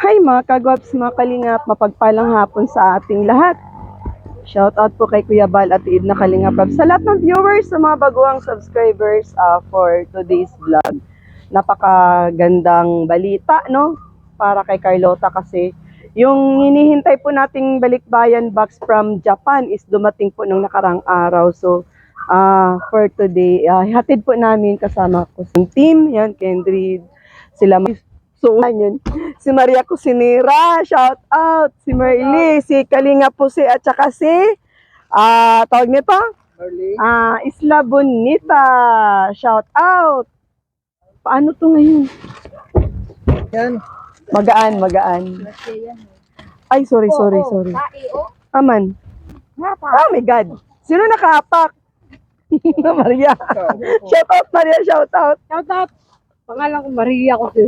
Hi mga kagwaps, mga kalingap, mapagpalang hapon sa ating lahat. Shout out po kay Kuya Bal at Id na Kalingap Rab. Sa lahat ng viewers, sa mga baguhang subscribers for today's vlog. Napakagandang balita, no? Para kay Carlota kasi yung hinihintay po nating balikbayan box from Japan is dumating po nung nakarang araw. So, for today, hatid po namin kasama ko sa team, yan, Kendrid, sila. So, yun. Si Maria Cusinera, shout out. Si Merly, si Kalinga Pusi, at saka si, tawag nito? Isla Bonita, shout out. Paano to ngayon? Yan. Magaan. Ay, sorry. Aman. Oh my God. Sino nakahapak? Maria. Shout out, Maria, shout out. Pangalan ko Maria ko si.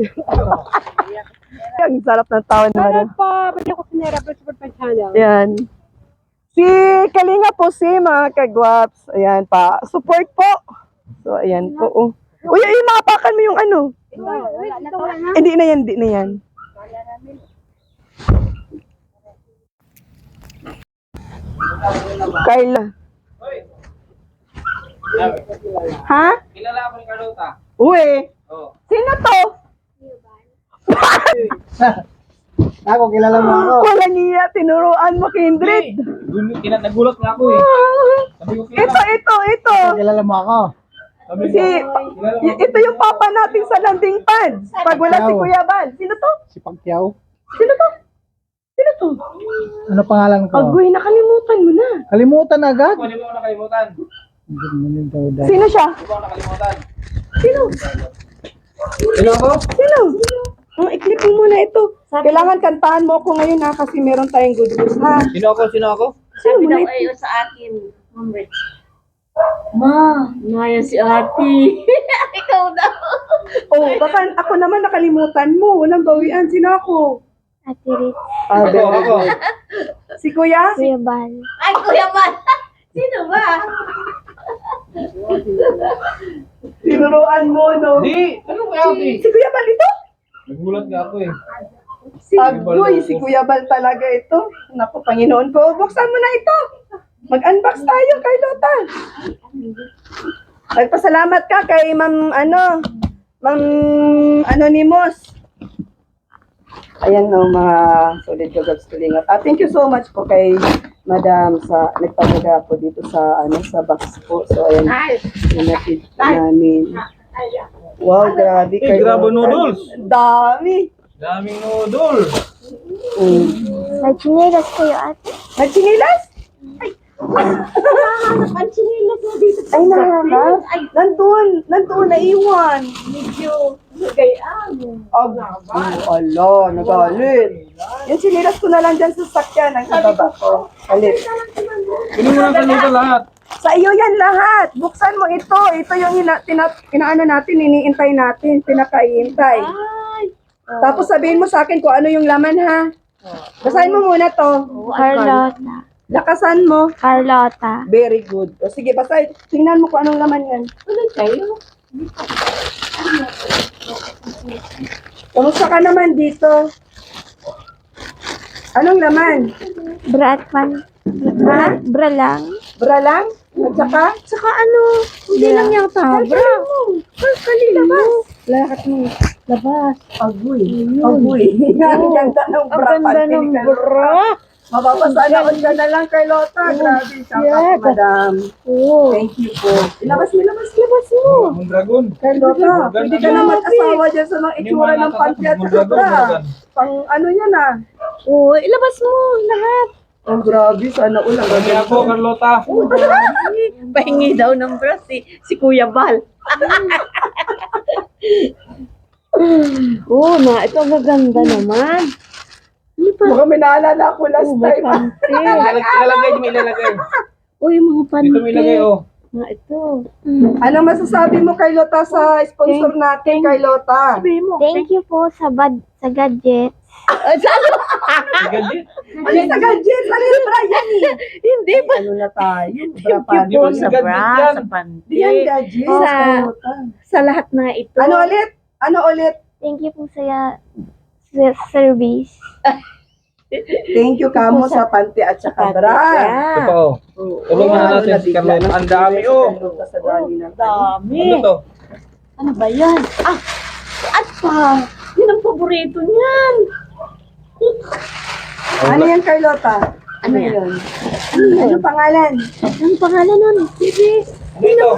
Ang sarap ng tao ni Maria. Maria ko si Nera, pero super channel. Yan. Si Kalinga po si mga kagwaps. Ayan pa. Support po. So, ayan po. Oh. Uy, maapakan mo yung ano. Hindi na yan. Carla. Ha? Kilala ako ni Carlota. Uy. Oo. Sino to? Ako, kilala mo ako. Wala niya. Tinuruan mo, Kindred. Nagulat nga ako eh. Sabi ko, Ito. kilala mo ako. Sabi ko, Ito yung papa natin sa landing pads. Pag wala si Kuya Bal. Sino to? si Pacquiao. Sino to? Ano pangalan ko? Agoy, nakalimutan mo na. Kalimutan agad? Hindi mo ako nakalimutan. Sino siya? Hindi mo ako nakalimutan. Sino? Sino ako? I-clip mo muna ito. Kailangan kantahan mo ako ngayon ha, kasi meron tayong good news ha. Sino ako? Sino mo na Ay, sa akin. Ma, yan si ate. Ikaw daw. Oh, baka ako naman nakalimutan mo. Walang bawian. Sino ako? Ate Rit, Ako. Si Kuya? Kuya Bal. Ay, Kuya Man. Sino ba? Tinuruan mo, no? Di! Ano kaya ate? Si Kuya Bal ito? Nagulat nga ako eh. Agoy, si Kuya Bal talaga ito. Naku, Panginoon ko. Buksan mo na ito. Mag-unbox tayo, Carlota. Nagpasalamat ka kay Ma'am Anonymous. Ayan no, mga solid kagabs tulingat. Thank you so much po kay Madam sa nagpagaga po dito sa sa box po. So ayan, pinatid namin. Wow, grabe Eh, grabe noodles. Dami. Daming noodle. May chinelas kayo, ate. Nagchinilas? Ang chinilas na dito. Ay, nahanap. Nandun, naiwan. Medyo gayaan. Ala, nagalit. Yung sinilas ko na lang dyan sa sakyan, ang ibaba ko. Alit. Kunin mo lang kanito lahat. Sa iyo yan lahat. Buksan mo ito. Ito yung inaano natin, iniintay natin, pinakaihintay. Tapos sabihin mo sa akin kung ano yung laman ha. Basahin mo muna to. Carlota. Lakasan mo. Carlota. Very good. O sige, basahin. Tingnan mo kung anong laman yan. Ano kayo? Kamusta ka naman dito? Anong laman? Bra at pan. Bra lang. Bra lang? At saka ano? Hindi lang yata. Bra. labas. Lahat mo. Labas. Agoy. Ang ganda ng bra. Ang ganda ng bra. Mapapasalaon ka na lang, Carlota. Grabe. Shout out, madam. Oo. Thank you po. Ilabas mo. Ang dragon. Carlota, pwede ka naman asawa dyan sa mga itsura ng panty at saka bra. Pang ano yan ah. Oo, ilabas mo lahat. Ang grabe. Sana ulang. Kami ako, Carlota. Pahingi daw ng bra si Kuya Bal. Ito ang gaganda naman. Baka may naalala ako last time. Ilalagay, may ilalagay. Yung mga panty. Dito may ilagay, oh. Ito. Ano masasabi mo, Carlota, sa sponsor natin, Carlota? Thank you po sa gadget. Gadget. Ano sa gadget? Ano yung bra yan eh? Hindi ba? Ano na tayo? Bra pa. Di ba sa Bra, gadget yan? sa panty. Di yan gadget. Sa lahat na ito. Ano ulit? Thank you po sa service. Thank you kamo sa panty at saka bra. Totoo. Tulungan na natin si Carlota. Ang dami, oh. Sa dami ng Dami. Ano to? Ano ba yan? Ah! At pa! Yun ang paborito niyan. Ano yan, Carlota? Ano yan? yun? Ano pangalan? Anong pangalan nun? Sige. Ano ito?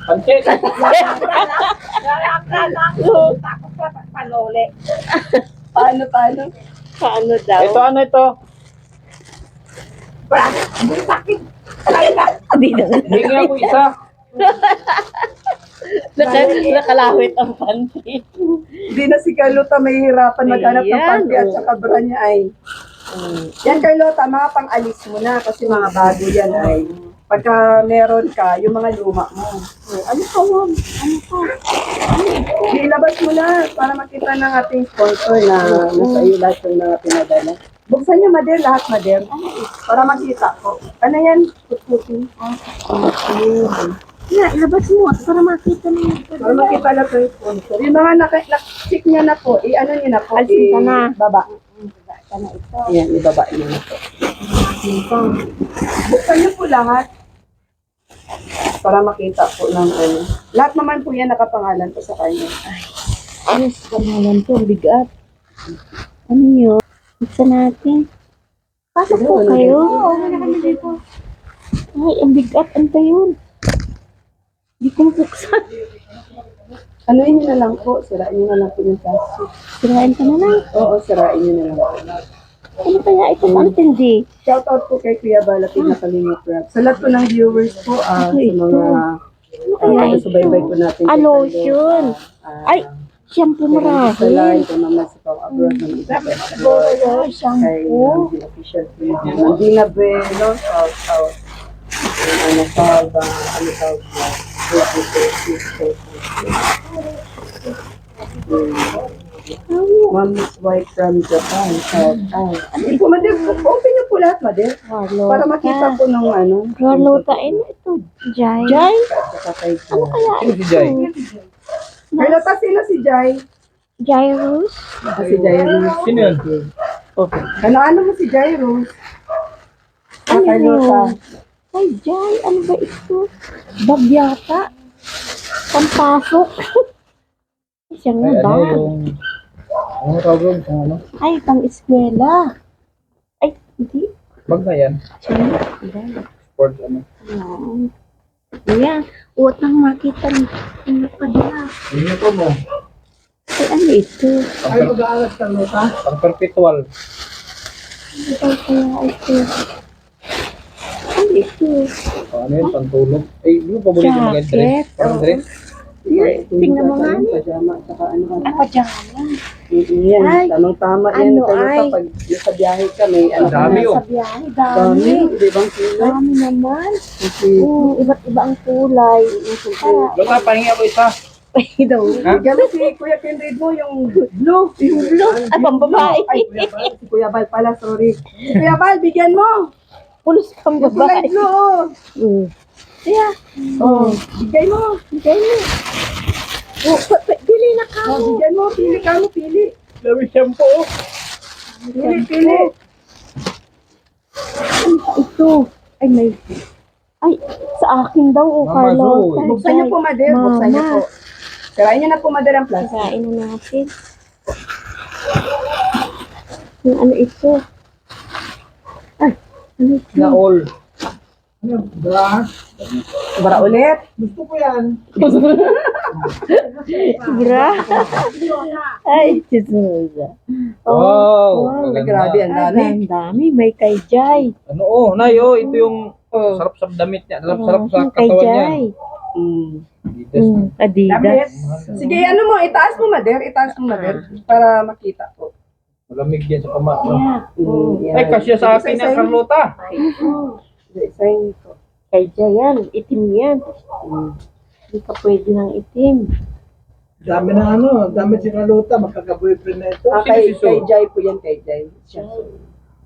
Pancit. Paano? Paano daw? Ito, ano ito? Hindi na. Hindi nga po isa. Nakalawit ang panty. Hindi na si Carlota mahihirapan maghanap ng Ayan, panty at oh. saka bra niya ay. Yan, Carlota, mga pang-alis mo na kasi mga bago yan ay. Pagka meron ka, yung mga luma mo. Ano ka, Mom? Ano ka? Ilabas mo na para makita ng ating sponsor na nasa iyo lahat yung mga pinadala. Buksan niyo, Mader, lahat, Mader. Para makita ko. Ano yan? Putputin. Ilabas mo para makita mo. Para makita lahat ng sponsor. Yung mga check niya na po, i-ano niyo na po. Alisin ka na. Baba. Sana ito. Ayan, ibaba niyo na po. Buksan niyo po lahat. Para makita po ng ano. Lahat naman po yan nakapangalan po sa kanya. Yes, pangalan to. Bigat. Ano yun? Buksan natin. Pasok po Ano kayo. yun? Oo, wala kami dito. Ay, ang bigat. Ano pa yun? Hindi ko mabuksan. Ano yun na lang po? Sirain niyo na lang po yung plastic. Sirain ka na lang. Oo, sirain niyo na lang po. Ano kaya ito? Ang tindi. Shoutout po kay Kuya Balapig na Kalingap Rap. Sa lahat po ng viewers po, sa mga subaybay po natin. kay lotion. Carlota, Ay, shampoo Sa marahil. line, kay Mama sa pang abroad ng Isabel. Oh, Kay shampoo. Nandi Official Page. Nandina Bueno, shout. Ano tawag ba? Ano tawag ba? Mommy's wife from Japan. Shout out. Ano po, Mader? Open niyo po lahat, Mader. Para makita po ng ano. Carlota, ano ito? Jai. Jai? Saka kay Ano kaya Sino si Jai? Carlota, sino si Jai? Jairus. Si Jai Rose. Sino yun? Ano mo si Jai Rose? Ano Carlota. yun? Ay, Jai, ano ba ito? Bag yata. Pampasok. Siya nga Ay, ba? ano yung... Ano tawag yun? Kung ano? Ay, pang-eskwela. Ay, hindi. Bag na yan. Hindi. Sport ano. Ayan, uwat nang makita ni. Ano pa na? Yun po mo. Ay, ano ito? Ay, mag-aalas Carlota. Pang perpetual. Ano ba kaya ito? Ano ito? Ano yun? Pang tulog. Ay, yung paborito mo mga dress. Jacket. Parang dress. Tingnan mo nga. Pajama, saka ano. Apa dyan? Yan, Ay, tamang-tama yan. ano Carlota, ay? pag sa biyahe ka, may ano. Ang dami, oh. Sa biyahe, Dami. dami. Di bang sila? Dami naman. Kasi, Iba't iba ang kulay. Lota, pahingi ako isa. Ay, daw. Ha? Gano'n si Kuya Kendrick mo, yung blue. Yung blue. Ay, pambabae. Ay, Kuya Bal. Si Kuya Bal pala, sorry. Kuya Bal, bigyan mo. Pulos kang Yung kulay babae. blue, oh. Kaya, Oh, bigay mo. bigay mo. Oh, pili na ka. Oh, bigyan mo. Pili ka mo, pili. Dami shampoo. Pili. Ano pa ito? Ay, may... Ay, sa akin daw, oh, Mama Carlota. Zoe. Buksan niyo po, Mader. Buksan niyo po. Sirain niyo na po, Mader, ang plastic. Kain na natin. Yung ano ito? Ay, ano ito? Na all. Ano yun? Bra? Bara ulit. Gusto ko yan. Bra? Ay, Jesus. Wow. Wow, maganda. grabe, ang dami. Ay, ang dami. May kay Jai. Ano, oh, Nay, oh, ito yung sarap sa damit niya. Sarap sa Kay katawan niya. Jai. Adidas. Adidas. Damit. Sige, ano mo, itaas mo, Mader. Itaas mo, Mader. Para makita po. Malamig yan sa pama. Yan. Ay, kasya sa akin na, Carlota. Design ko. Kay Jai yan. Itim yan. Hindi ka pwede ng itim. Dami na dami si Carlota, magkaka-boyfriend na ito. Ah, Sino si Sue? kay Jai po yan, kay Jai. Siya.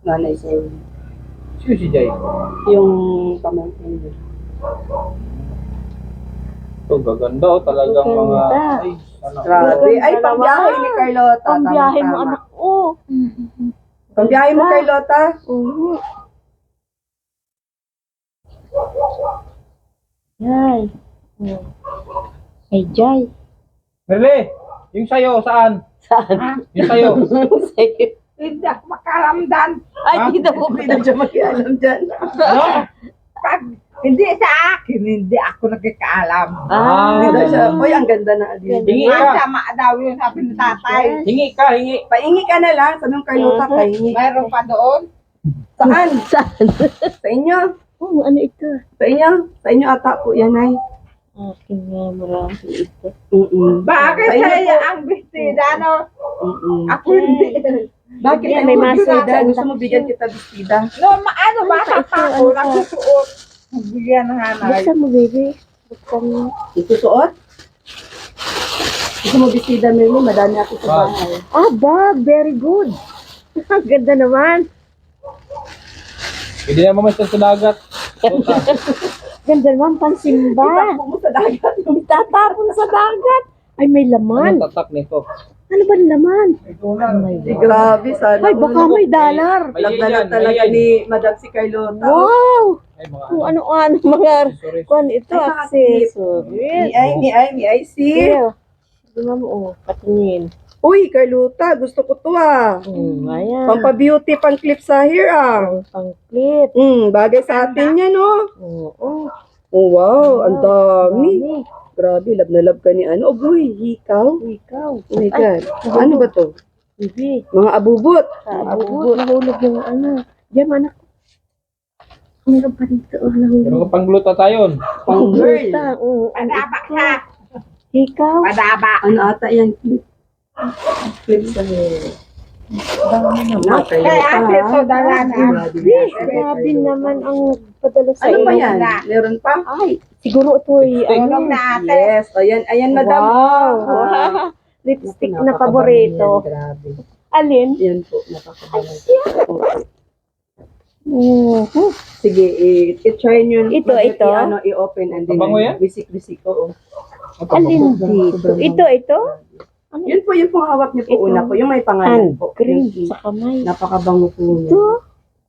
Nanay sa Sino si Jai? yung pamangkin niya. Ito, gaganda, oh, talagang mga... Ganda. Ay, Grabe. Ay, pambiyahe ni Carlota. Pambiyahe mo, Tama-tama. anak ko. Pambiyahe mo, Carlota. Oo. Jay. Ay, Jay. Merle, yung sayo, saan? Saan? Yung sayo. Hindi ako makaramdan. Ay, hindi na po siya makialam dyan. Ano? Pag hindi sa akin, hindi ako nagkakaalam. Hindi na siya. Uy, ang ganda na. Hingi Ang ka. sama daw yun, sabi ni tatay. Hingi ka, hingi. Paingi ka na lang. Sabi ng Carlota, paingi. Mayroon pa doon. Saan? Sa inyo. Oh, ano ito? Sa inyo. Sa inyo ata po yan ay. Aking marami ito. Bakit Sa inyo kaya po. ang bestida, no? Ako Mm-mm. hindi. Bakit Yan, may may masida? masida. Gusto mo bigyan kita bestida? No, ano ba? Ako, nagsusuot. Bigyan ng hanay. Buksan mo, baby. Buksan mo. Isusuot? Gusto mo bestida, Merly? Madami ako sa bahay. Ah, bag. Very good. Ang ganda naman. Hindi na mamastan sa dagat. Puta. Ganda naman, pansimba. Itakbo mo sa dagat. Itatapon sa dagat. Ay, may laman. Ano tatak nito? Ano ba laman? Eh, grabe, sana. Ay, baka may dollar. May Lagdalag yan, talaga may yan. ni Madam si Carlota. Wow! Ay, mga Kung ano-ano mga accessories. kung ito, Ay, accessories. May I see. Here. Tingnan mo, oh, patingin. Uy, Carlota, gusto ko to ah. Ayan. Pampa-beauty, pang clip sa hair ah. Pang-clip. Bagay sa atin yan oh. Oo. Oh, wow, ang dami. Grabe, love na love ka ni ano. Oh, boy, hikaw. Ikaw. Oh my God. Ano ba to? Bibi. Mga abubot. Sa abubot. Nahulog yung ano. Diyan, anak. Meron pa dito. Oh, nahulog. Pero kapang gluta tayo. Pang girl. Oo. Padaba ka. Ikaw. Padaba. Ano ata yan? Clip. Clip sa hair. Na, Kaya ate, ito dala na. Grabe naman ang padala sa Ano ba iyo. yan? Meron pa? Ay, siguro ito ay Tulong ano. na ate. Yes. Ayan, madam. Wow. Ah, Lipstick na paborito. Grabe. Alin? Yan po, napakabango. Sige, i-try nyo. Ito, ito? I-open and then Mabango yan? bisik-bisik ko. Alin dito? Ito? Ano? Yun po hawak niyo po Ito. una po. Yung may pangalan Hand po. cream Yung- sa kamay. Napakabango po niya. Ito?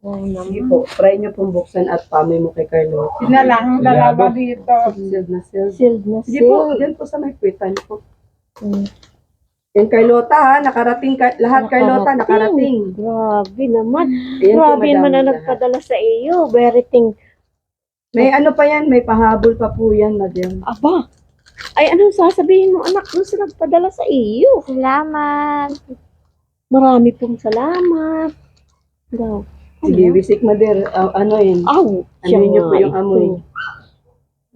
Wow Sige naman. po, try niyo pong buksan at pamay mo kay Carlo. Sinalang dalawa dito. Sealed na sealed. Sealed na Sige po, sealed. dyan po sa may kwitan po. Mm. Yan Carlota ha, nakarating lahat Carlota, nakarating. Grabe naman. Ayan po, Grabe naman madami na lahat. nagpadala sa iyo. Very thing. May ano pa yan, may pahabol pa po yan, madam. Aba. Ay, anong sasabihin mo, anak? Doon sa nagpadala sa iyo. Salamat. Marami pong salamat. Daw. Sige, wisik mader, ano yun? Aw, siya Ano niyo po nga yung ito. amoy? Ay,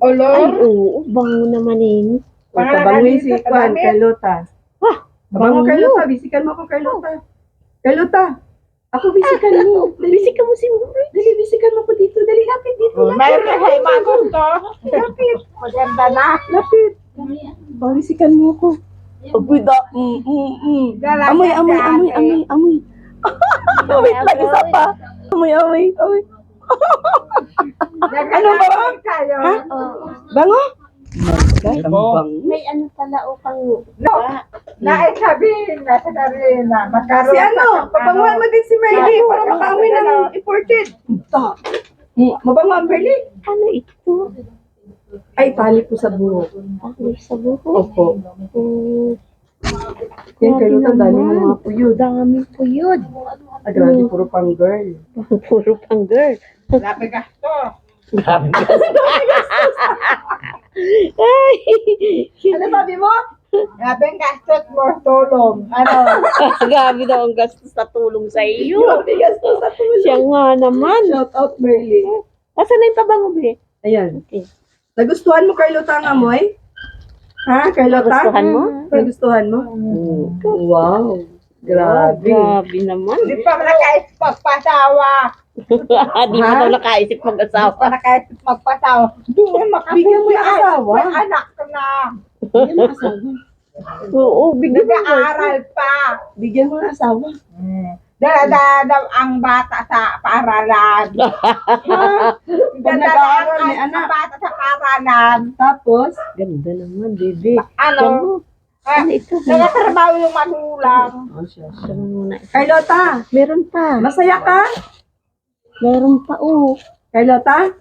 Olor. oo. Bango naman eh. Pabangoy si Juan, Carlota. Ah, Pabango bango. Carlota, bisikan mo ako Carlota. Carlota, ako bisikan mo. Bisi ka mo si Mure. Dali, bisikan mo ko dito. Dali, lapit dito. Mayroon ka sa mga gusto. Lapit. Maganda na. Lapit. Bisikan mo ko. Apoy da. Dala Amoy, ka amoy, dyan, amoy, eh. amoy, amoy. Amoy, lagi isa pa. Amoy, amoy, amoy. Ano ba? Kayo. Bango? Yun po. May ano pala o pang... No. Naisabihin na sa Karina. Magkaroon Si ano? Pabanguan mo din si Merly para makaamoy ng imported. Mabango ang Merly? Ano ito? Ay, tali po sa buhok. Ano sa buhok? Opo. Mm, Yan, kayo ito, dali mo mga puyod. dami po yun. Ah, grabe, puro pang girl. Puro pang girl. Labi gasto. Ay! Ano sabi mo? Labi gasto mo tulong. Ano? Grabe daw ang gastos sa tulong sa iyo. Grabe, gastos sa tulong. Siya nga naman. Shout out, Merly. Asan na yung pabango, be? Ayan. Okay. Nagustuhan mo, Carlota, ang amoy? Ha, Carlota? Nagustuhan mo? Nagustuhan mo? Wow. Grabe. Grabe naman. Hindi pa nakaisip magpasawa. Di mo daw nakaisip Hindi mag-asawa. pa nakaisip magpasawa. Doon Bigyan mo yung asawa. May anak ko na. Oo, bigyan mo. Nag-aaral pa. Bigyan mo ng asawa. Dala ang bata sa paaralan. Pag nag-aaral, may ang anak. bata sa paaralan. Tapos, Ganda naman, baby. Ano? Ano ito? Nakatrabaho yung magulang. Carlota, Meron pa. masaya ka? Meron pa, oh. Carlota,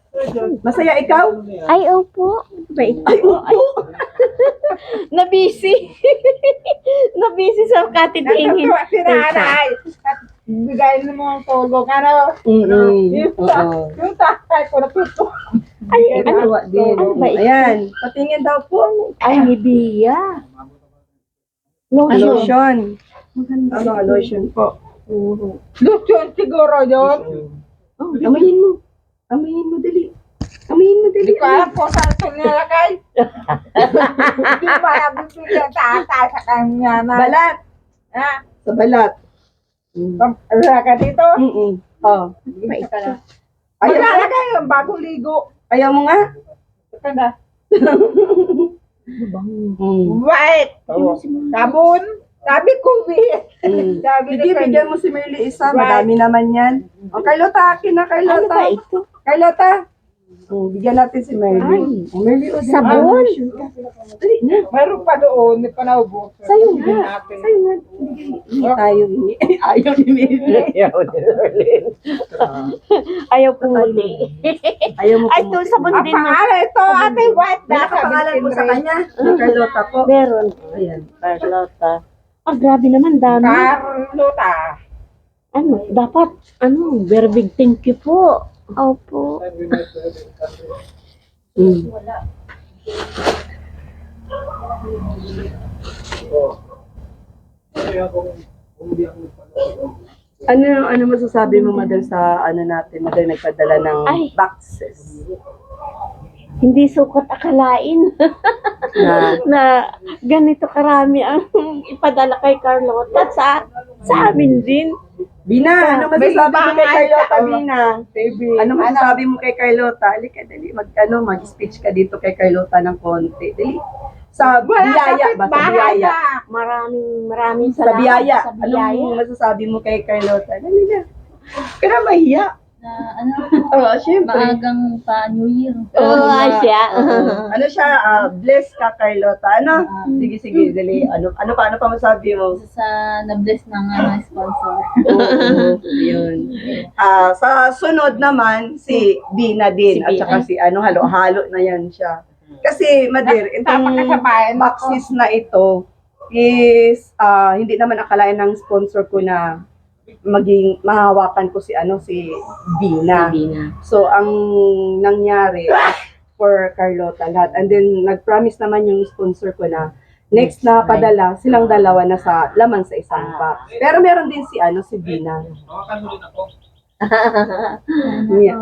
masaya ikaw? Ay, opo. Ba ito? Na-busy. Na-busy sa katitingin. Natutuwa si nanay. At bigay mo ang tulong. Ano? Yung tatay ko natutuwa. Ay, ano? Tuwa din. Ano ba ito? Ayan, patingin daw po. Ay, Nivea. Lotion. Lotion. Ano, lotion po. Lutsyon siguro yun. Oh, amayin mo. Amayin mo, dali. Amayin mo, dali. Hindi ko alam kung saan ito nilagay. Hindi ko alam bibigyan tatay sa kanya na. Balat. Ha? Sa balat. Laga dito. Oh. Maglalagay yung bagong ligo. Ayaw mo nga? Kanda. Mm. White. Sabon. Sabi ko, sabi Sige, bigyan mo si Merly isa. Madami naman yan. O, Carlota, akin na, Carlota. Ano ba ito? Carlota. Bigyan natin si Merly. O, Merly, o, Sabon. Dali na. Mayroon pa doon, hindi pa naubos. Sa'yo nga. Sa'yo nga. Hindi tayo. Ayaw ni Merly. Ayaw pumuli. Ayaw mo Ay, ito, sabon Ang din. pangalan ito, ate white. May nakapangalan po sa kanya. Carlota po. Meron. Ayan. Carlota. Ah, grabe naman, dami. Carlota. Ano, dapat, very big thank you po. Opo. Mm. Ano masasabi mo, Madam, sa natin, Madam, nagpadala ng Ay. boxes Hindi sukat akalain na na ganito karami ang ipadala kay Carlota sa amin din. Bina, ano masasabi mo kay Carlota, Bina? Baby. Ano masasabi mo kay Carlota? Halika, dali, mag-speech ka dito kay Carlota ng konti. Dali. Sa biyaya ba? Sa biyaya. Maraming Sa salamat biyaya. sa biyaya. Anong masasabi mo kay Carlota? Dali na. Kaya mahiya. Na ano, Oo, syempre. maagang pa New Year. Oo, siya. Ano siya, bless ka, Carlota. Ano? Sige, dali. Ano pa masabi mo? Sa na-bless ng sponsor. Oo, yun. Sa sunod naman, si Bina din. At saka si halo-halo na yan siya. Kasi, Madir, itong Napakasabayan ako. boxes na ito is, hindi naman akalain ng sponsor ko na maging mahawakan ko si Bina. So, ang nangyari for Carlota lahat. And then, nag-promise naman yung sponsor ko na next na padala, silang dalawa na sa laman sa isang box. Pero meron din si Bina. Yeah.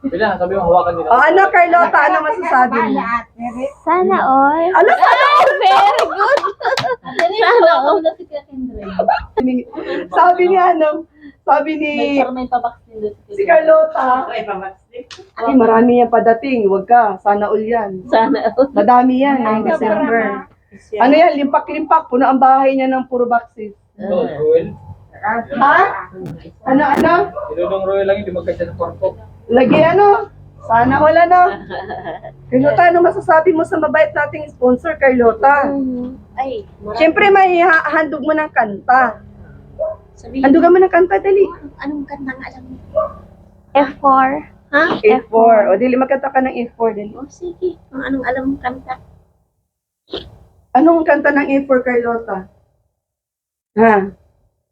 Bila, sabi mo, hawakan din ako. O, Carlota, ano masasabi mo? Sana all. Ano sana? Very good. Sana ako na si Kakindre. Sabi ni May pabox din doon si Carlota. Ay, marami yan padating. Huwag ka. Sana all yan. Sana. Madami yan ngayong December. Ano yan? Limpak-limpak. Puno ang bahay niya ng puro boxes. Royal. Ha? Ano? Ilulong Royal lang, hindi magkasya sa korpo. Lagi Sana wala na. Carlota, ano masasabi mo sa mabait nating sponsor, Carlota? Ay, Siyempre, may handog mo ng kanta. sabihin. Handugan mo ng kanta, dali. Anong kantang alam mo? F4. Ha? A4. O, dili, magkanta ka ng A4 din. O, sige. Anong alam mo kanta? Anong kanta ng A4, Carlota? Ha?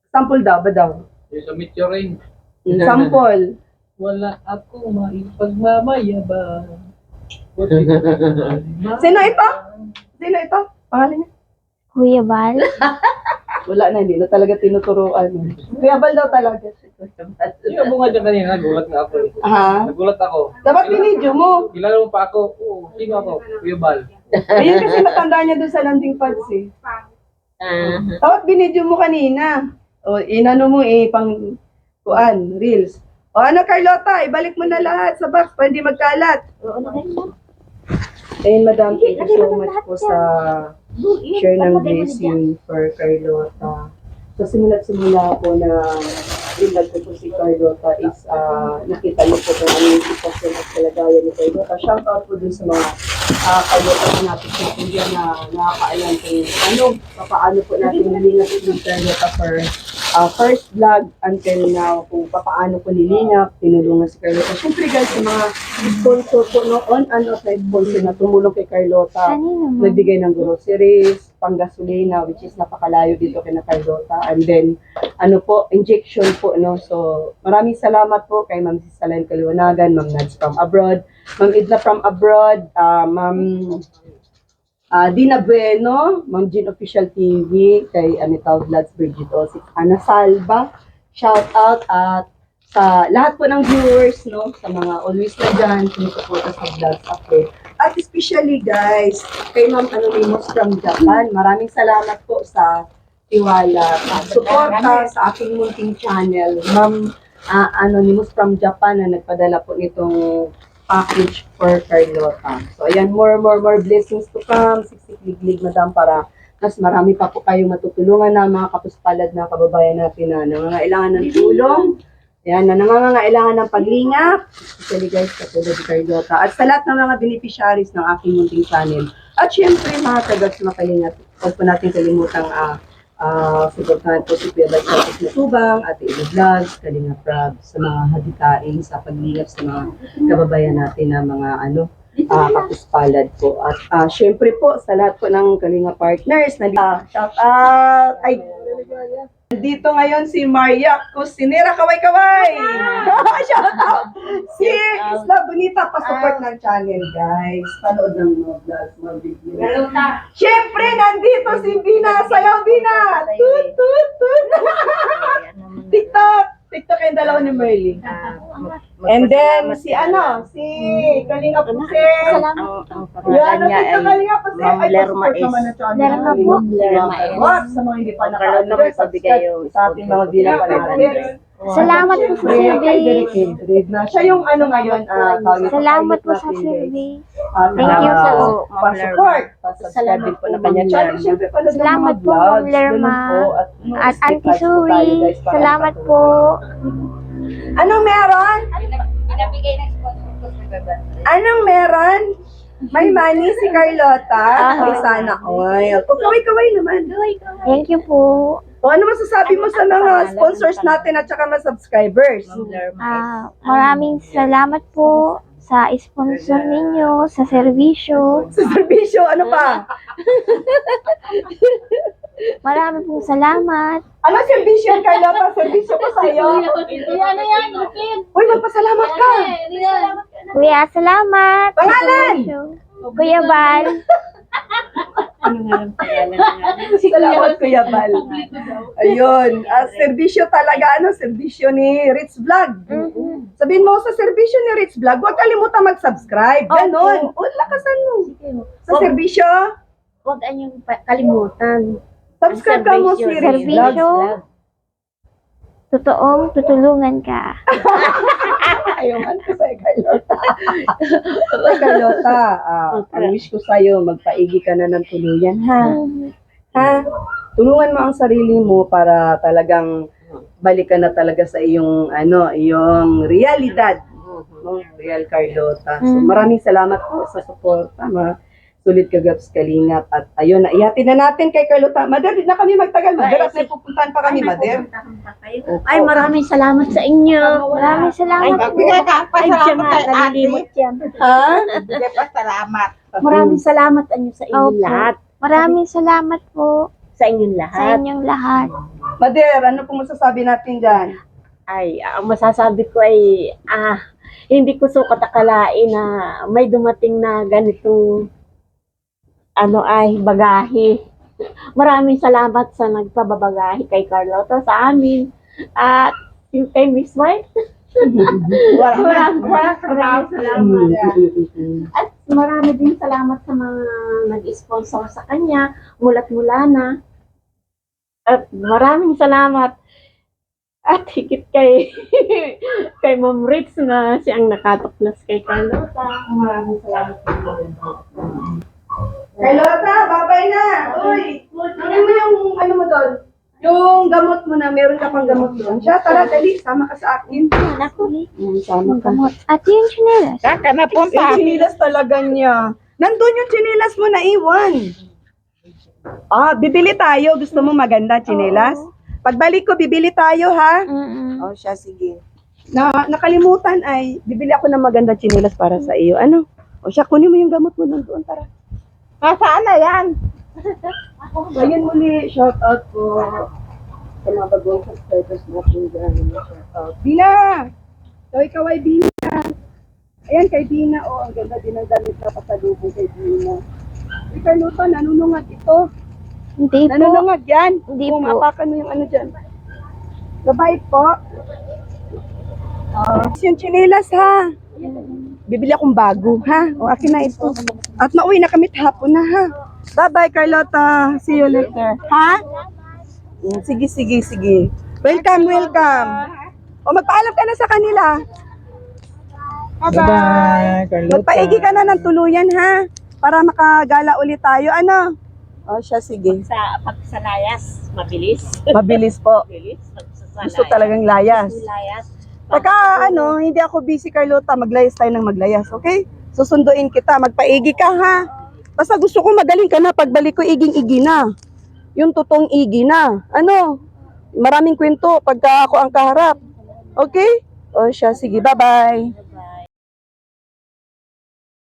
Sample daw, ba daw? Yung sa Meteorine. Sample. Wala ako maipagmamayabang. Sino ito? Pangalan niya? Kuya Bal. Wala na, hindi na talaga tinuturuan. Kuya Bal daw talaga. Yung bunga dyan kanina, nagulat nga ako eh. Ha? Nagulat ako. Dapat binidyo mo. Kilala mo pa ako. Oo, sino ako? Kuya Bal. Ayun kasi natandaan niya dun sa landing pads eh. Dapat binidyo mo kanina. O, inano mo pang reels. O Carlota, ibalik mo na lahat sa box para hindi magkalat. Ayun, Madam, thank you so much po sa share ng blessing for Carlota. So, simula po na ilag ko po si Carlota is nakita niyo po kung ano yung sitwasyon at kalagayan ni Carlota. Shout out po dun sa mga Carlota po natin sa India na nakakaalam kung paano po natin nilingap si Carlota for first vlog until now, kung paano po nilingap, tinulungan si Carlota. Siyempre guys, sa mga sponsor po noon, sa sponsor na tumulong kay Carlota, Kanino mo? nagbigay ng groceries, panggasolina, which is napakalayo dito kay Carlota. And then, injection po, no? So, maraming salamat po kay Ma'am Sisalain Kaliwanagan, Ma'am Nads from abroad, Ma'am Idla from abroad, Ma'am Dina Bueno, Ma'am Jean Official TV, kay Anita Vlogs, Bridget Osip, Ana Salva, shout out at sa lahat po ng viewers, no, sa mga always na dyan, sumusuporta sa vlogs upload. At especially guys, kay Ma'am Anonymous from Japan, maraming salamat po sa tiwala, sa suporta sa aking munting channel. Ma'am Anonymous from Japan na nagpadala po nitong package for Carlota. So ayan, more blessings to come. Siksik-liglig, madam, para mas marami pa po kayong matutulungan na mga kapuspalad na kababayan natin na nangangailangan ng tulong. Ayan, na nangangailangan ng paglingap. Especially guys, katulad ni Carlota. At sa lahat ng mga beneficiaries ng aking munting channel. At syempre, mga tagads na kalingap, huwag po natin kalimutang suportahan po si Kuya Bagsatis Matubang, Ate Ida Vlogs, Kalinga Prab, sa mga hadikain sa paglingap sa mga kababayan natin na mga kapuspalad po. At syempre po, sa lahat po ng Kalinga partners, shout out! Dito ngayon si Maria Cusinera, kaway-kaway! Shout out! Si Isla Bonita, pa-support ng channel, guys. Panood ng mga vlogs, mga video. Siyempre, nandito si Bina. Sayaw, Bina! Tut, tut, tut! TikTok! TikTok yung dalawa ni Merly. And then, si Kalinga Puse. Yan, TikTok Kalinga Puse. Ay, pa-support naman ng channel. Lerma po. What? Sa mga hindi pa nakaalam, subscribe sa ating mga bilang panatin. Salamat po sa service. Siya yung ngayon, Salamat po sa service. Thank you sa po, pa-support. Pa-subscribe din po na kanya channel. Siyempre, pala ng Salamat mga po, Ma'am vlogs, Lerma. ganun po. At Auntie Sui, salamat po. Anong meron? Pinabigay ng sponsor ko sa baba. Anong meron? May money si Carlota. Ay, sana oil. Kaway-kaway naman. Thank you po. O ano masasabi mo sa mga sponsors natin at saka mga subscribers? Maraming salamat po sa sponsor ninyo, sa serbisyo. Sa servisyo, ano pa? Maraming pong salamat. Ano servisyo, Carlota? Servisyo ko sa'yo. Yan, Lupin. Uy, magpasalamat ka. Kuya, salamat. sa Pangalan? serbisyo. Kuya Bal. Salamat, Kuya Bal. Ayun. Serbisyo talaga, serbisyo ni Ritz Vlog. Sabihin mo sa serbisyo ni Ritz Vlog, huwag kalimutan mag-subscribe. Ganon. O, lakasan mo. Sa serbisyo, Huwag anyong kalimutan. subscribe ka mo si Ritz Vlog. Serbisyo. Totoong tutulungan ka. Ayaw ko sa'yo, Carlota. Carlota, ang wish ko sa'yo, magpaigi ka na ng tuluyan, ha? Ha? Tulungan mo ang sarili mo para talagang balikan na talaga sa iyong, iyong realidad. No? Real Carlota. So, maraming salamat po sa support. Sulit ka, Gaps Kalingap. At ayun, ihatid na natin kay Carlota. Mother, di na kami magtagal. Mother, at may pupuntahan pa kami, Mother. Ay, maraming salamat sa inyo. Maraming salamat po. Ay, siya nga, nalilimot yan. Ha? Bigay pa salamat. Maraming salamat anyo sa inyong Opo. lahat. Maraming salamat po Sa inyong sa lahat. inyong lahat. Mother, ano pong masasabi natin dyan? Ay, ang masasabi ko ay, hindi ko sukat akalain na may dumating na ganitong bagahe. Maraming salamat sa nagpababagahe kay Carlota sa amin. At kay Miss White. Maraming salamat. At marami din salamat sa mga nag-sponsor sa kanya, mula't mula na. At maraming salamat. At higit kay Ma'am Ritz na siyang nakatuklas kay Carlota. Maraming salamat. Carlota, babay na! Uy! Ano mo yung, mo doon? Yung gamot mo na, meron ka pang gamot doon. Siya, tara, dali, sama ka sa akin. Ako, Sama ka. at yung chinelas. Kaka na Yung sinilas talaga niya. Nandun yung chinelas mo na iwan. Bibili tayo. Gusto mo maganda chinelas? Pagbalik ko, bibili tayo, ha? Mm-mm. Siya, sige. Nakalimutan ay, bibili ako ng maganda chinelas para sa iyo. Ano? Siya, kunin mo yung gamot mo nandoon, tara. Saan na yan? Ayan muli, shout out po sa mga bagong subscribers natin dyan. Shout out. Bina! So, ikaw ay Bina. Ayan, kay Bina. Ang ganda din ang damit na pasalubong kay Bina. Ikaw, Luto, nanunungat ito. Hindi po. Nanunungat yan. Hindi Kung po. mapakan mo yung ano dyan. Babait po. Yung chinelas, ha? Bibili akong bago, ha? Akin na ito. At mauwi na kami hapon na, ha? Bye-bye, Carlota. See you later. Ha? Sige. Welcome. Magpaalam ka na sa kanila. Bye-bye, Carlota. Magpaigi ka na ng tuluyan, ha? Para makagala ulit tayo. Ano? Siya, sige. Pag sa layas, mabilis. Mabilis po. Mabilis. Pag sa Gusto talagang layas. layas. Pagka hindi ako busy, Carlota, maglayas tayo ng maglayas, okay? Susunduin kita, magpaigi ka, ha? Basta gusto ko magaling ka na, pagbalik ko iging-igi na. Yung totoong igi na. Ano? Maraming kwento pagka ako ang kaharap. Okay? Siya, sige, bye-bye.